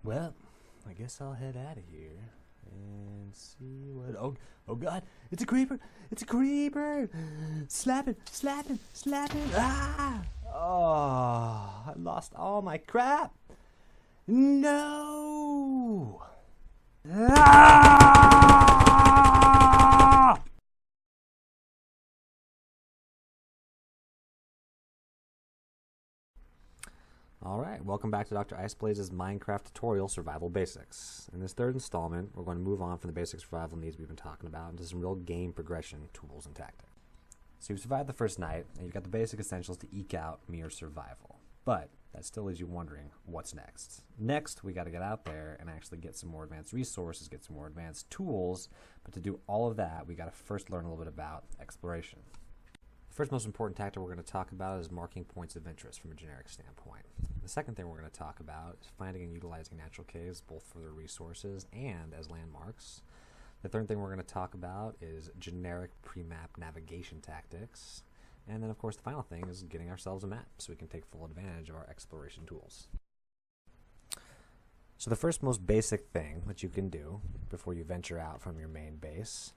Well, I guess I'll head out of here and see what. Oh God! It's a creeper! It's a creeper! Slap it! Slap it! Slap it! Ah! Oh, I lost all my crap! No! Ah! Alright, welcome back to Dr. Iceblades' Minecraft tutorial Survival Basics. In this third installment, we're going to move on from the basic survival needs we've been talking about into some real game progression tools and tactics. So you've survived the first night, and you've got the basic essentials to eke out mere survival. But that still leaves you wondering, what's next? Next, we got to get out there and actually get some more advanced resources, get some more advanced tools. But to do all of that, we got to first learn a little bit about exploration. The first most important tactic we're going to talk about is marking points of interest from a generic standpoint. The second thing we're going to talk about is finding and utilizing natural caves both for their resources and as landmarks. The third thing we're going to talk about is generic pre-map navigation tactics. And then, of course, the final thing is getting ourselves a map so we can take full advantage of our exploration tools. So the first most basic thing that you can do before you venture out from your main base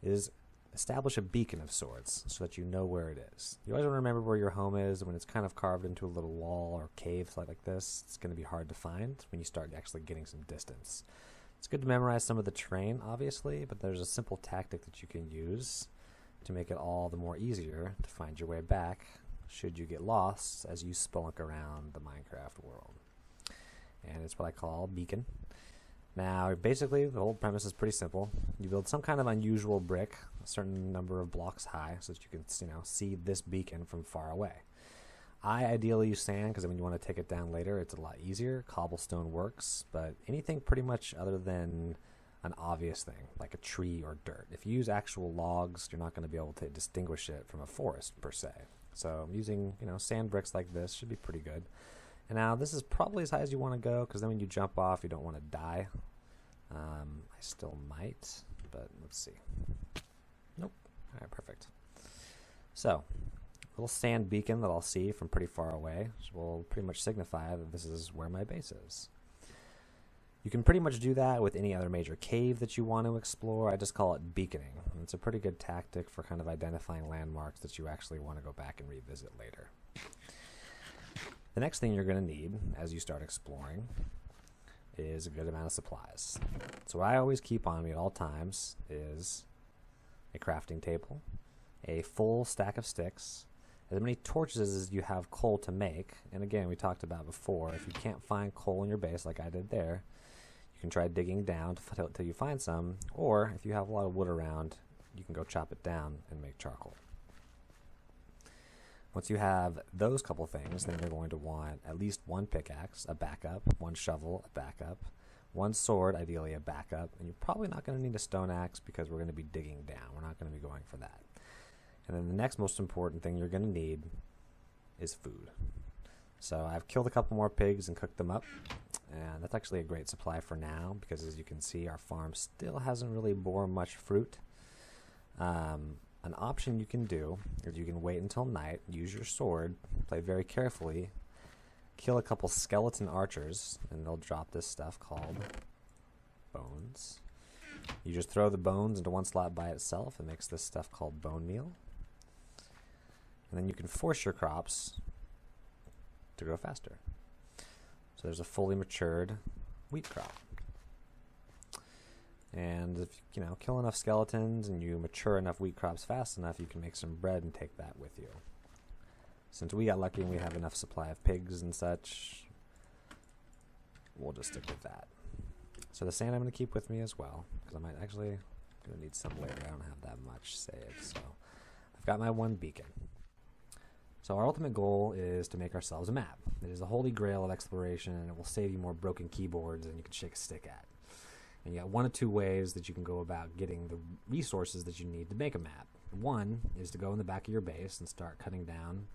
is establish a beacon of sorts so that you know where it is. You always want to remember where your home is. When it's kind of carved into a little wall or cave like this, it's going to be hard to find when you start actually getting some distance. It's good to memorize some of the terrain, obviously, but there's a simple tactic that you can use to make it all the more easier to find your way back should you get lost as you spelunk around the Minecraft world. And it's what I call beacon. Now, basically, the whole premise is pretty simple. You build some kind of unusual brick, a certain number of blocks high, so that you can, see this beacon from far away. I ideally use sand because when you want to take it down later, it's a lot easier. Cobblestone works, but anything pretty much other than an obvious thing, like a tree or dirt. If you use actual logs, you're not going to be able to distinguish it from a forest, per se. So using, sand bricks like this should be pretty good. And now this is probably as high as you want to go because then when you jump off, you don't want to die. I still might, but let's see. Nope. All right, perfect. So, a little sand beacon that I'll see from pretty far away will pretty much signify that this is where my base is. You can pretty much do that with any other major cave that you want to explore. I just call it beaconing. And it's a pretty good tactic for kind of identifying landmarks that you actually want to go back and revisit later. The next thing you're going to need as you start exploring is a good amount of supplies. So what I always keep on me at all times is a crafting table, a full stack of sticks, as many torches as you have coal to make. And again, we talked about before, if you can't find coal in your base like I did there, you can try digging down until you find some, or if you have a lot of wood around, you can go chop it down and make charcoal. Once you have those couple things, then you're going to want at least one pickaxe, a backup, one shovel, a backup, one sword, ideally a backup, and you're probably not going to need a stone axe because we're going to be digging down. We're not going to be going for that. And then the next most important thing you're going to need is food. So I've killed a couple more pigs and cooked them up, and that's actually a great supply for now because as you can see, our farm still hasn't really borne much fruit. An option you can do is you can wait until night, use your sword, play very carefully, kill a couple skeleton archers, and they'll drop this stuff called bones. You just throw the bones into one slot by itself. It makes this stuff called bone meal. And then you can force your crops to grow faster. So there's a fully matured wheat crop. And if you kill enough skeletons and you mature enough wheat crops fast enough, you can make some bread and take that with you. Since we got lucky and we have enough supply of pigs and such, we'll just stick with that. So the sand I'm going to keep with me as well, because I might actually going to need some later. I don't have that much saved, so I've got my one beacon. So our ultimate goal is to make ourselves a map. It is the holy grail of exploration, and it will save you more broken keyboards than you can shake a stick at. And you got one of two ways that you can go about getting the resources that you need to make a map. One is to go in the back of your base and start cutting down,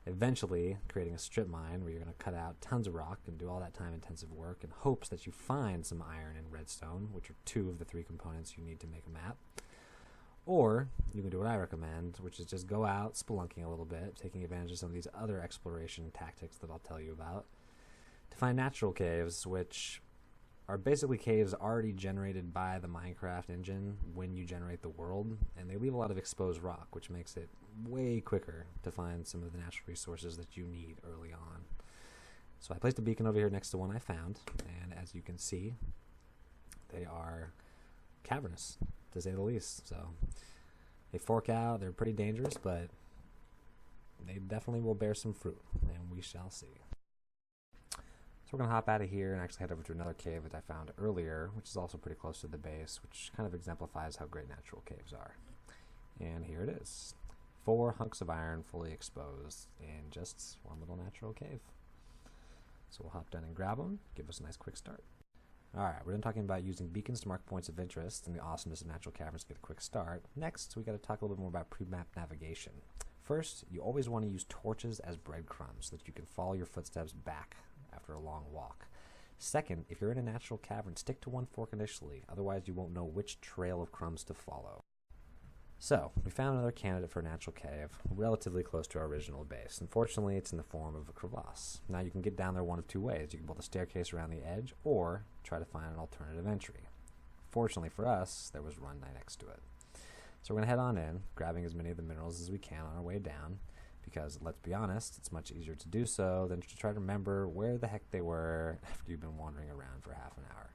eventually creating a strip mine where you're going to cut out tons of rock and do all that time-intensive work in hopes that you find some iron and redstone, which are two of the three components you need to make a map. Or you can do what I recommend, which is just go out spelunking a little bit, taking advantage of some of these other exploration tactics that I'll tell you about, to find natural caves, which are basically caves already generated by the Minecraft engine when you generate the world, and they leave a lot of exposed rock, which makes it way quicker to find some of the natural resources that you need early on. So I placed a beacon over here next to one I found, and as you can see, they are cavernous, to say the least. So they fork out, they're pretty dangerous, but they definitely will bear some fruit, and we shall see. So we're going to hop out of here and actually head over to another cave that I found earlier, which is also pretty close to the base, which kind of exemplifies how great natural caves are. And here it is. 4 hunks of iron fully exposed in just one little natural cave. So we'll hop down and grab them, give us a nice quick start. Alright, we're done talking about using beacons to mark points of interest and the awesomeness of natural caverns to get a quick start. Next, we got to talk a little bit more about pre-map navigation. First, you always want to use torches as breadcrumbs so that you can follow your footsteps back after a long walk. Second, if you're in a natural cavern, stick to one fork initially, otherwise you won't know which trail of crumbs to follow. So, we found another candidate for a natural cave, relatively close to our original base. Unfortunately, it's in the form of a crevasse. Now you can get down there one of two ways. You can build a staircase around the edge, or try to find an alternative entry. Fortunately for us, there was run next to it. So we're going to head on in, grabbing as many of the minerals as we can on our way down, because let's be honest, it's much easier to do so than to try to remember where the heck they were after you've been wandering around for half an hour.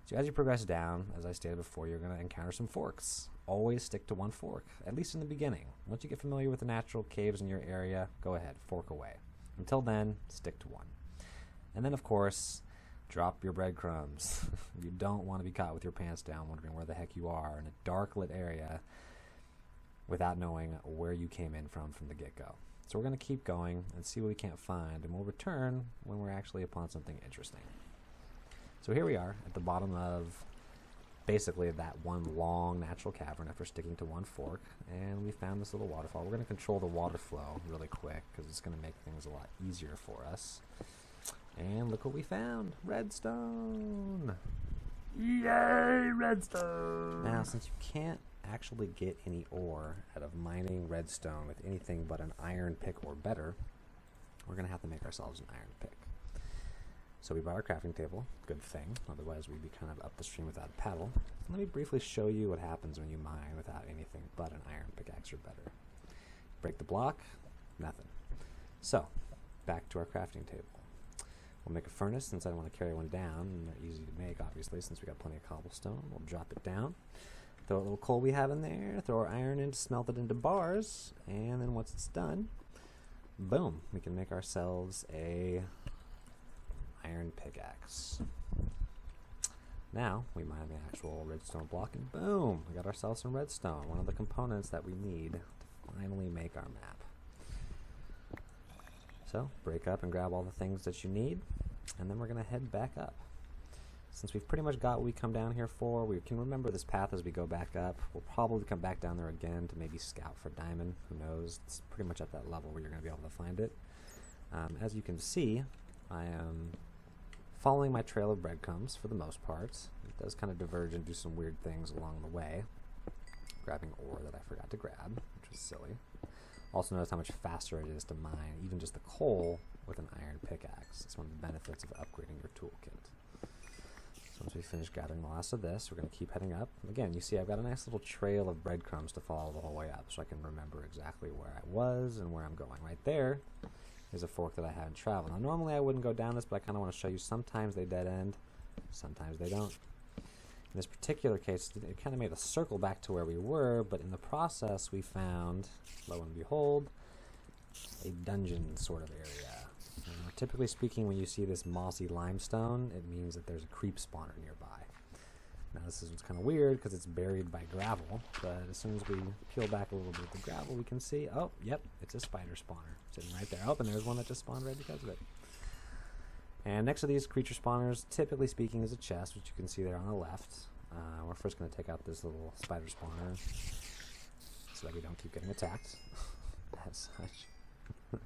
So as you progress down, as I stated before, you're going to encounter some forks. Always stick to one fork, at least in the beginning. Once you get familiar with the natural caves in your area, go ahead, fork away. Until then, stick to one. And then, of course, drop your breadcrumbs. You don't want to be caught with your pants down wondering where the heck you are in a dark lit area without knowing where you came in from the get-go. So we're going to keep going and see what we can't find, and we'll return when we're actually upon something interesting. So here we are at the bottom of basically that one long natural cavern after sticking to one fork, and we found this little waterfall. We're going to control the water flow really quick because it's going to make things a lot easier for us. And look what we found. Redstone! Yay, redstone! Now, since you can't actually get any ore out of mining redstone with anything but an iron pick or better, we're going to have to make ourselves an iron pick. So we brought our crafting table, good thing, otherwise we'd be kind of up the stream without a paddle. Let me briefly show you what happens when you mine without anything but an iron pickaxe or better. Break the block, nothing. So, back to our crafting table. We'll make a furnace since I don't want to carry one down, and they're easy to make obviously since we got plenty of cobblestone. We'll drop it down, throw a little coal we have in there, throw our iron in to smelt it into bars, and then once it's done, boom, we can make ourselves a iron pickaxe. Now we mine the actual redstone block and boom, we got ourselves some redstone, one of the components that we need to finally make our map. So break up and grab all the things that you need, and then we're going to head back up. Since we've pretty much got what we come down here for, we can remember this path as we go back up. We'll probably come back down there again to maybe scout for diamond, who knows. It's pretty much at that level where you're going to be able to find it. As you can see, I am following my trail of breadcrumbs for the most part. It does kind of diverge and do some weird things along the way. Grabbing ore that I forgot to grab, which was silly. Also notice how much faster it is to mine even just the coal with an iron pickaxe. It's one of the benefits of upgrading your toolkit. So once we finish gathering the last of this, we're going to keep heading up. Again, you see I've got a nice little trail of breadcrumbs to follow the whole way up so I can remember exactly where I was and where I'm going. Right there is a fork that I haven't traveled. Now normally I wouldn't go down this, but I kind of want to show you sometimes they dead end, sometimes they don't. In this particular case, it kind of made a circle back to where we were, but in the process we found, lo and behold, a dungeon sort of area. Typically speaking, when you see this mossy limestone, it means that there's a creep spawner nearby. Now this is what's kind of weird because it's buried by gravel, but as soon as we peel back a little bit of the gravel, we can see, oh, yep, it's a spider spawner sitting right there. Oh, and there's one that just spawned right because of it. And next to these creature spawners, typically speaking, is a chest, which you can see there on the left. We're first going to take out this little spider spawner so that we don't keep getting attacked as such.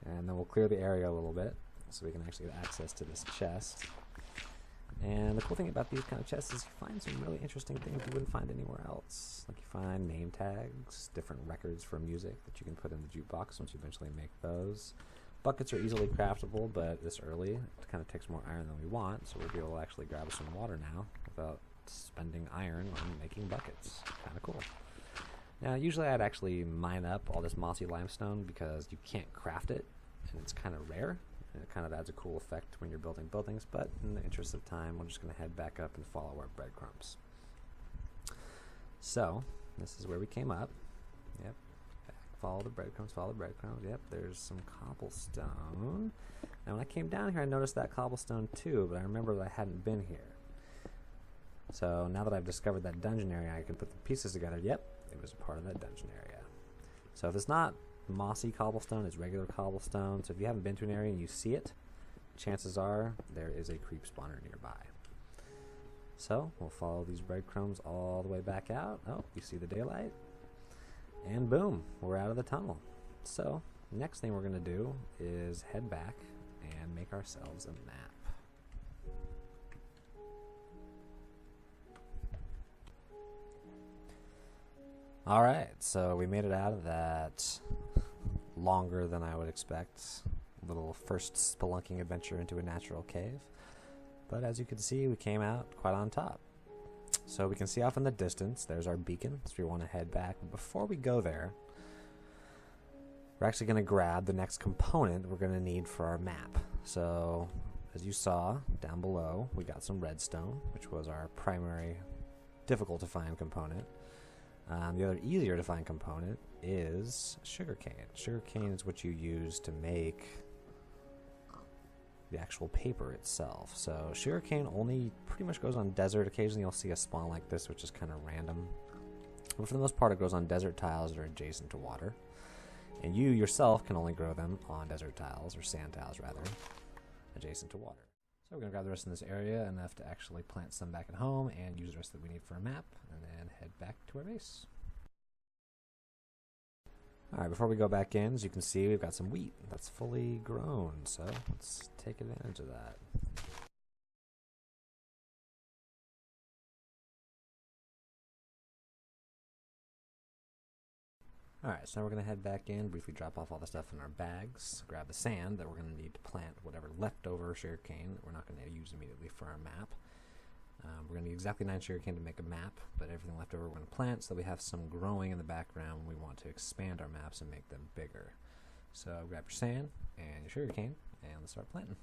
And then we'll clear the area a little bit so we can actually get access to this chest. And the cool thing about these kind of chests is you find some really interesting things you wouldn't find anywhere else. Like you find name tags, different records for music that you can put in the jukebox once you eventually make those. Buckets are easily craftable, but this early, it kind of takes more iron than we want, so we'll be able to actually grab some water now without spending iron on making buckets. Kind of cool. Now, usually I'd actually mine up all this mossy limestone because you can't craft it, and it's kind of rare, and it kind of adds a cool effect when you're building buildings, but in the interest of time, we're just going to head back up and follow our breadcrumbs. So, this is where we came up. Yep. Follow the breadcrumbs, follow the breadcrumbs. Yep, there's some cobblestone. Now when I came down here, I noticed that cobblestone too, but I remember that I hadn't been here. So now that I've discovered that dungeon area, I can put the pieces together. Yep, it was a part of that dungeon area. So if it's not mossy cobblestone, it's regular cobblestone. So if you haven't been to an area and you see it, chances are there is a creep spawner nearby. So we'll follow these breadcrumbs all the way back out. Oh, you see the daylight? And boom, we're out of the tunnel. So, next thing we're going to do is head back and make ourselves a map. Alright, so we made it out of that longer than I would expect little first spelunking adventure into a natural cave. But as you can see, we came out quite on top. So we can see off in the distance, there's our beacon, so we want to head back. But before we go there, we're actually going to grab the next component we're going to need for our map. So, as you saw down below, we got some redstone, which was our primary difficult to find component. The other easier to find component is sugarcane. Sugarcane is what you use to make the actual paper itself. So sugarcane only pretty much grows on desert. Occasionally you'll see a spawn like this, which is kind of random. But for the most part, it grows on desert tiles that are adjacent to water. And you yourself can only grow them on desert tiles, or sand tiles rather, adjacent to water. So we're going to grab the rest of this area, enough to actually plant some back at home and use the rest that we need for a map, and then head back to our base. Alright, before we go back in, as you can see, we've got some wheat that's fully grown, so let's take advantage of that. Alright, so now we're going to head back in, briefly drop off all the stuff in our bags, grab the sand that we're going to need to plant whatever leftover sugarcane that we're not going to use immediately for our map. We're going to need exactly 9 sugarcane to make a map, but everything left over we're going to plant so that we have some growing in the background when we want to expand our maps and make them bigger. So grab your sand and your sugarcane and let's start planting.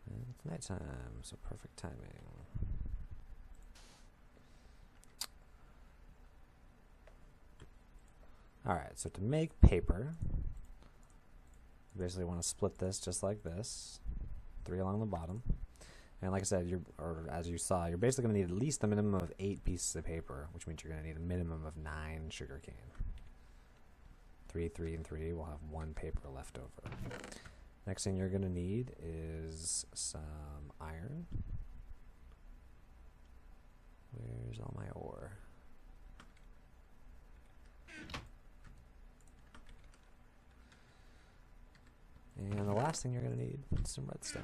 And it's nighttime, so perfect timing. Alright, so to make paper, you basically want to split this just like this, 3 along the bottom. And like I said, or as you saw, you're basically going to need at least a minimum of 8 pieces of paper, which means you're going to need a minimum of 9 sugarcane. 3, 3, and 3, we'll have 1 paper left over. Next thing you're going to need is some iron. Where's all my ore? And the last thing you're going to need is some redstone.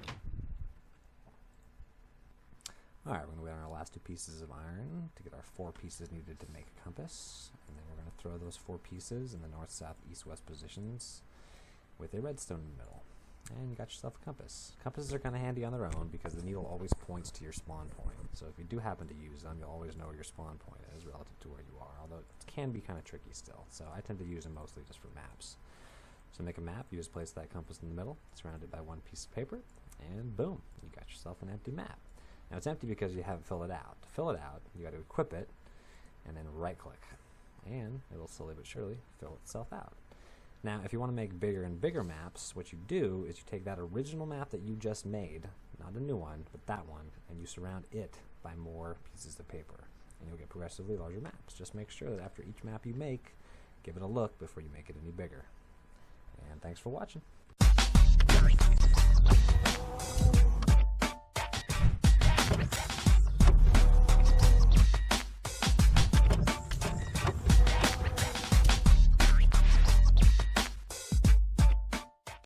Alright, we're going to wait on our last 2 pieces of iron to get our 4 pieces needed to make a compass. And then we're going to throw those 4 pieces in the north, south, east, west positions with a redstone in the middle. And you got yourself a compass. Compasses are kind of handy on their own because the needle always points to your spawn point. So if you do happen to use them, you'll always know where your spawn point is relative to where you are, although it can be kind of tricky still. So I tend to use them mostly just for maps. So make a map, you just place that compass in the middle, surrounded by 1 piece of paper, and boom, you got yourself an empty map. Now it's empty because you haven't filled it out. To fill it out, you got to equip it, and then right click, and it will slowly but surely fill itself out. Now if you want to make bigger and bigger maps, what you do is you take that original map that you just made, not a new one, but that one, and you surround it by more pieces of paper, and you'll get progressively larger maps. Just make sure that after each map you make, give it a look before you make it any bigger. And thanks for watching.